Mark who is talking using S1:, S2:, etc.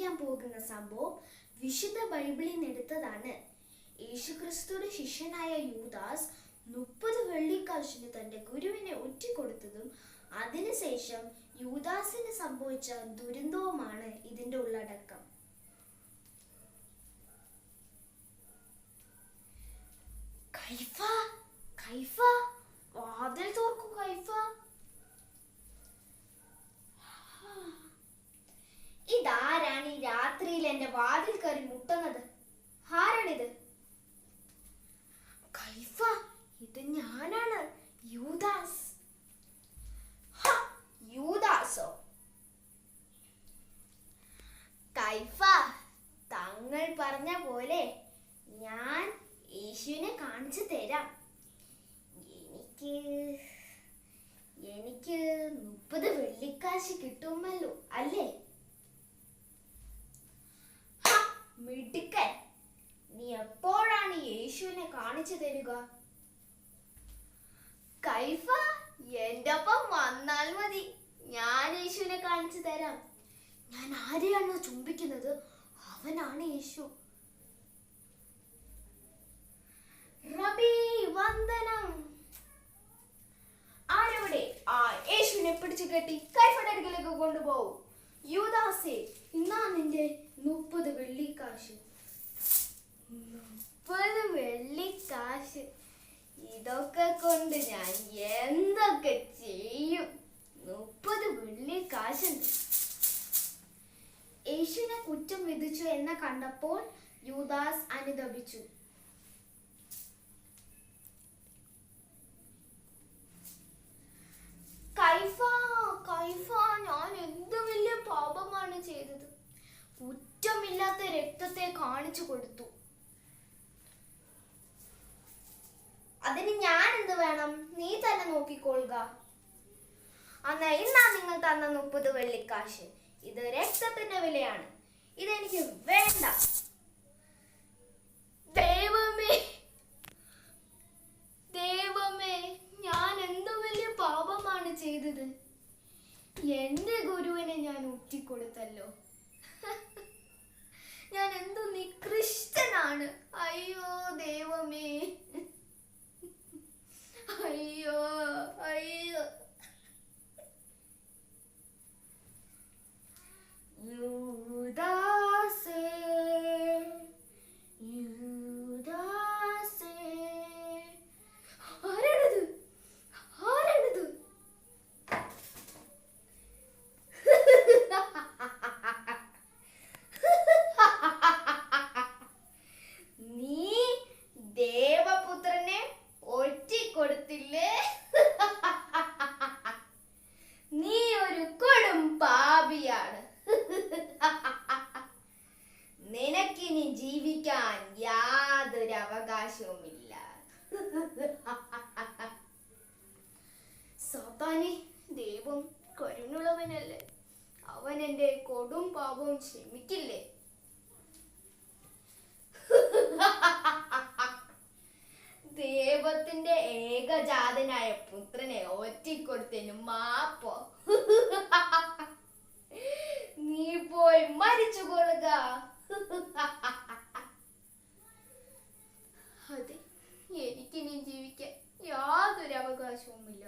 S1: സംഭവിക്കാൻ പോകുന്ന സംഭവം വിശുദ്ധ ബൈബിളിൽ നിന്ന് എടുത്തതാണ്. യേശുക്രിസ്തുവിന്റെ ശിഷ്യനായ യൂദാസ് 30 വെള്ളിക്കാശിന് തന്റെ ഗുരുവിനെ ഒറ്റിക്കൊടുത്തതും അതിനുശേഷം യൂദാസിന് സംഭവിച്ച ദുരന്തവുമാണ് ഇതിന്റെ ഉള്ളടക്കം. കൈഫ, കൈഫ, വാതിൽ തുറക്കൂ കൈഫ. ഇതാരാണ് ഈ രാത്രിയിൽ എന്റെ വാതിൽ കയറി മുട്ടുന്നത്? ആരാണിത്? കൈഫ, ഇത് ഞാനാണ്, യൂദാസ്. യൂദാസോ? കൈഫ, തങ്ങൾ പറഞ്ഞ പോലെ ഞാൻ യേശുവിനെ കാണിച്ചു തരാം. എനിക്ക് 30 വെള്ളിക്കാശ് കിട്ടുമല്ലോ അല്ലേ? മിടുക്കൻ, നീ എപ്പോഴാണ് യേശുവിനെ കാണിച്ചു തരിക? കൈഫ, എന്റെ ഒപ്പം വന്നാൽ മതി, ഞാൻ യേശുവിനെ കാണിച്ചു തരാം. ഞാൻ ആരെയാണോ ചുംബിക്കുന്നത് അവനാണ് യേശു. റബി, വന്ദനം. ആരവിടെ? ആ യേശുവിനെ പിടിച്ചു കെട്ടി കൈഫയുടെ അടുക്കലേക്ക് കൊണ്ടുപോകും. യൂദാസേ, ഇന്നാ നിന്റെ 30 വെള്ളിക്കാശ്. 30 വെള്ളിക്കാശ്, ഇതൊക്കെ കൊണ്ട് ഞാൻ എന്തൊക്കെ ചെയ്യും? 30 വെള്ളിക്കാശുണ്ട്. യേശുവിനെ കുറ്റം വിധിച്ചു എന്ന് കണ്ടപ്പോൾ യൂദാസ് അനുതപിച്ചു. കൈഫ, കൈഫ, ഞാൻ എന്ത് വലിയ പാപമാണ് ചെയ്തത്? കുറ്റമില്ലാത്ത രക്തത്തെ കാണിച്ചു കൊടുത്തു. അതിന് ഞാൻ എന്ത് വേണം? നീ തന്നെ നോക്കിക്കൊള്ളുക. ഇന്നാ നിങ്ങൾ തന്ന 30 വെള്ളിക്കാശ്, ഇത് രക്തത്തിന്റെ വിലയാണ്. ഇതെനിക്ക് വേണ്ട. ദൈവമേ, ദൈവമേ, ഞാൻ എന്ത് വലിയ പാപമാണ് ചെയ്തത്? എന്റെ ഗുരുവിനെ ഞാൻ ഒറ്റിക്കൊടുത്തല്ലോ. ഞാൻ എന്തു നികൃഷ്ടനാണ്. അയ്യോ ദൈവമേ, അയ്യോ അയ്യോ. യൂദാസേ, യൂദാസേ. ആരാണിത്? ആരാണിത്? നീ ദേവപുത്രനെ ഒറ്റിക്കൊടുത്തില്ലേ? നീ ഒരു കൊടും പാപിയാണ്. നിനക്കിനി ജീവിക്കാൻ യാതൊരു അവകാശവുമില്ല. സാത്താനെ, ദൈവം കരുണുള്ളവനല്ലേ? അവൻ എന്റെ കൊടും പാപവും ക്ഷമിക്കില്ലേ? ദൈവത്തിന്റെ ഏകജാതനായ പുത്രനെ ഒറ്റിക്കൊടുത്തതിന് മാപ്പോ? നീ പോയി മരിച്ചു കൊള്ളുക. അതെ, എനിക്കിനി ജീവിക്കാൻ യാതൊരു അവകാശവുമില്ല.